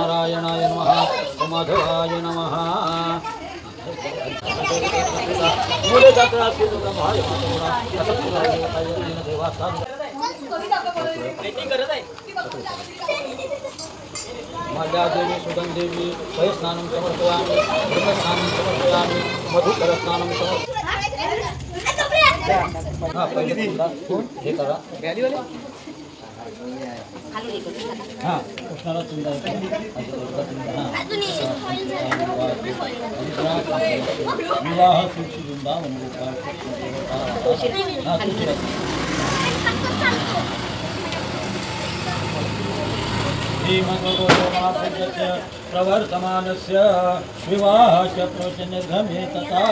नारायणाय नमः ओम माधवाय नमः मुले जात्रा भाय माल्यादेवी सुगंधेवी पयस्नानं समर्पयामि ब्रह्मस्नानं समर्पयामि मधुकरस्नानं हे करा हाँ कृष्णाला चुंदा विवाह तुलसी वृंदावन श्रीमद्भगवद्गीतास्य प्रवर्तमानस्य विवाहस्य प्रवचनधर्मे तथा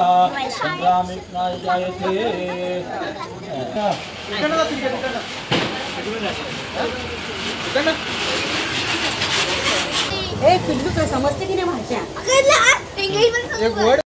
संग्रामित्नाय जायते ए पिल्लू तो समजते की नाही भाषा एक वर्ड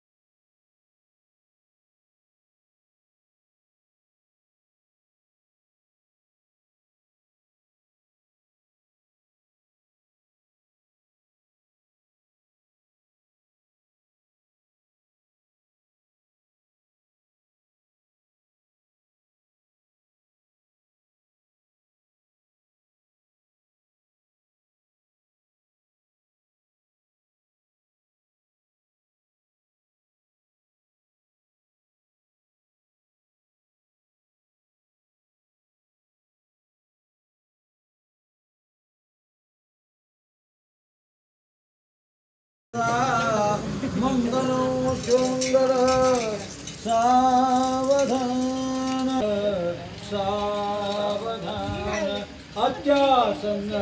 मंगलो सुंदर सावधान सावधान अत्यासन्न